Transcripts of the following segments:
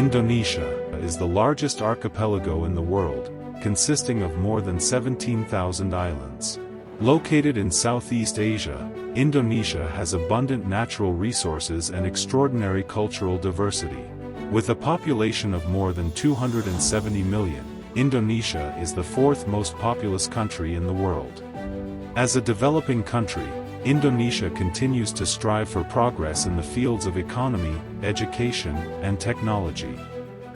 Indonesia is the largest archipelago in the world, consisting of more than 17,000 islands. Located in Southeast Asia, Indonesia has abundant natural resources and extraordinary cultural diversity. With a population of more than 270 million, Indonesia is the fourth most populous country in the world. As a developing country, Indonesia continues to strive for progress in the fields of economy, education, and technology.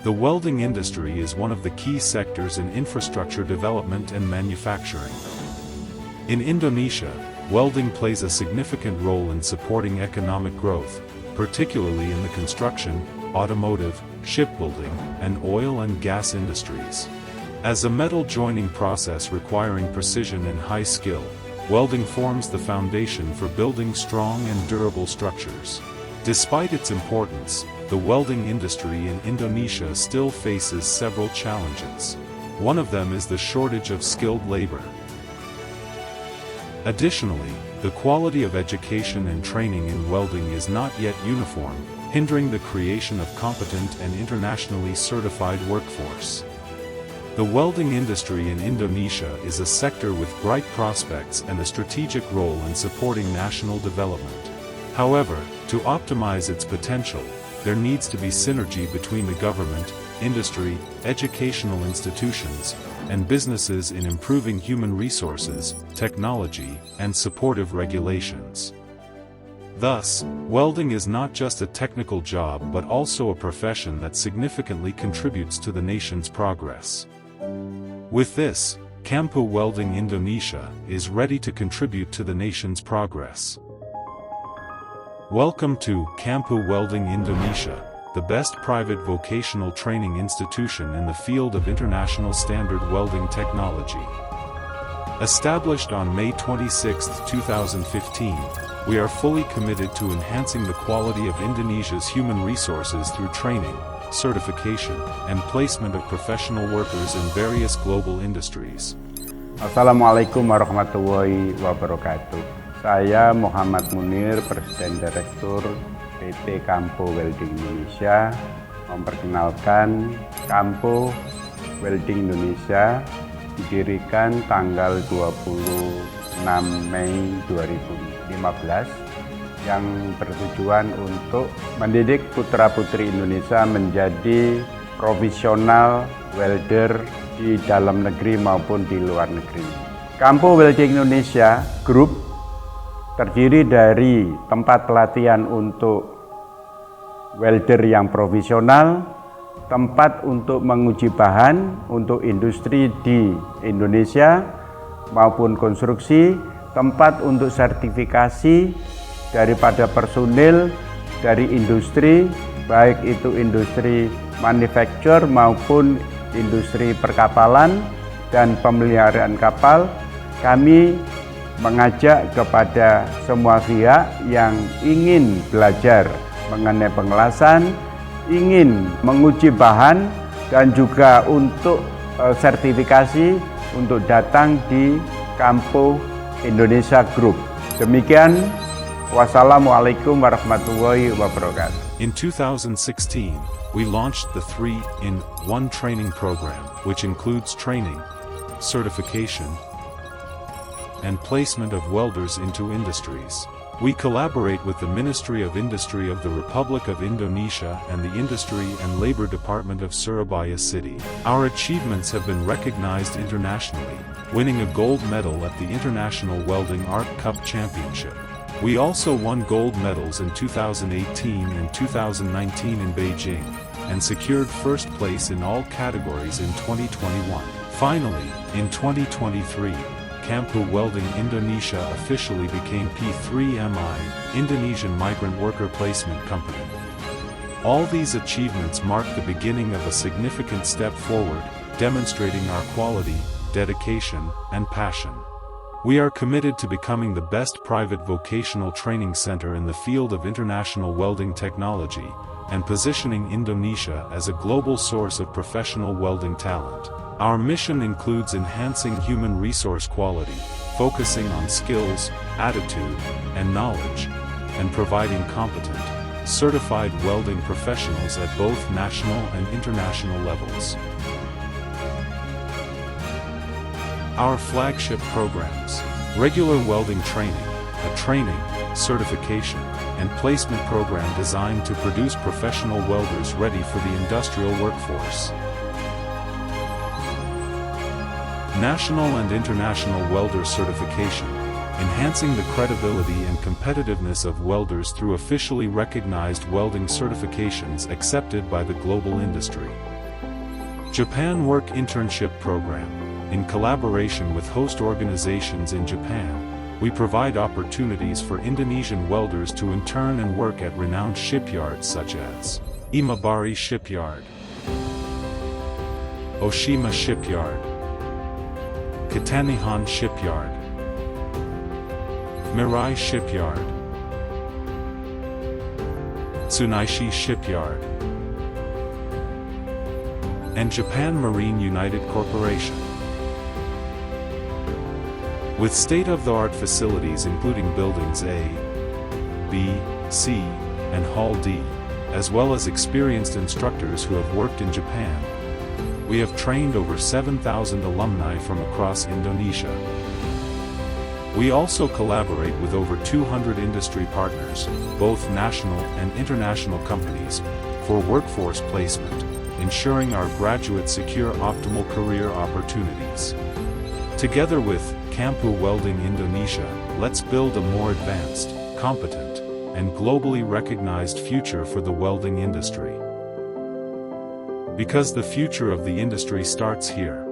The welding industry is one of the key sectors in infrastructure development and manufacturing. In Indonesia, welding plays a significant role in supporting economic growth, particularly in the construction, automotive, shipbuilding, and oil and gas industries. As a metal joining process requiring precision and high skill, welding forms the foundation for building strong and durable structures. Despite its importance, the welding industry in Indonesia still faces several challenges. One of them is the shortage of skilled labor. Additionally, the quality of education and training in welding is not yet uniform, hindering the creation of competent and internationally certified workforce. The welding industry in Indonesia is a sector with bright prospects and a strategic role in supporting national development. However, to optimize its potential, there needs to be synergy between the government, industry, educational institutions, and businesses in improving human resources, technology, and supportive regulations. Thus, welding is not just a technical job but also a profession that significantly contributes to the nation's progress. With this, Kampuh Welding Indonesia is ready to contribute to the nation's progress. Welcome to Kampuh Welding Indonesia, the best private vocational training institution in the field of international standard welding technology. Established on May 26, 2015, we are fully committed to enhancing the quality of Indonesia's human resources through training, certification, and placement of professional workers in various global industries. Assalamualaikum warahmatullahi wabarakatuh. Saya Muhammad Munir, Presiden Direktur PT Kampuh Welding Indonesia, memperkenalkan Kampuh Welding Indonesia didirikan tanggal 26 Mei 2015 yang bertujuan untuk mendidik putra-putri Indonesia menjadi profesional welder di dalam negeri maupun di luar negeri. Kampuh Welding Indonesia Group terdiri dari tempat pelatihan untuk welder yang profesional, tempat untuk menguji bahan untuk industri di Indonesia maupun konstruksi, tempat untuk sertifikasi daripada personil dari industri, baik itu industri manufaktur maupun industri perkapalan dan pemeliharaan kapal. Kami mengajak kepada semua pihak yang ingin belajar mengenai pengelasan, ingin menguji bahan, dan juga untuk sertifikasi untuk datang di Kampuh Indonesia Group. Demikian, wassalamualaikum warahmatullahi wabarakatuh. In 2016, we launched the 3-in-1 training program, which includes training, certification, and placement of welders into industries. We collaborate with the Ministry of Industry of the Republic of Indonesia and the Industry and Labor Department of Surabaya City. Our achievements have been recognized internationally, winning a gold medal at the International Welding Art Cup Championship. We also won gold medals in 2018 and 2019 in Beijing, and secured first place in all categories in 2021. Finally, in 2023, Kampuh Welding Indonesia officially became P3MI, Indonesian Migrant Worker Placement Company. All these achievements mark the beginning of a significant step forward, demonstrating our quality, dedication, and passion. We are committed to becoming the best private vocational training center in the field of international welding technology, and positioning Indonesia as a global source of professional welding talent. Our mission includes enhancing human resource quality, focusing on skills, attitude, and knowledge, and providing competent, certified welding professionals at both national and international levels. Our flagship programs: regular welding training, a training, certification, and placement program designed to produce professional welders ready for the industrial workforce. National and international welder certification, enhancing the credibility and competitiveness of welders through officially recognized welding certifications accepted by the global industry. Japan Work Internship Program. In collaboration with host organizations in Japan, we provide opportunities for Indonesian welders to intern and work at renowned shipyards such as Imabari Shipyard, Oshima Shipyard, Kitanihan Shipyard, Mirai Shipyard, Tsunaishi Shipyard, and Japan Marine United Corporation. With state-of-the-art facilities including Buildings A, B, C, and Hall D, as well as experienced instructors who have worked in Japan, we have trained over 7,000 alumni from across Indonesia. We also collaborate with over 200 industry partners, both national and international companies, for workforce placement, ensuring our graduates secure optimal career opportunities. Together with Kampuh Welding Indonesia, let's build a more advanced, competent, and globally recognized future for the welding industry. Because the future of the industry starts here.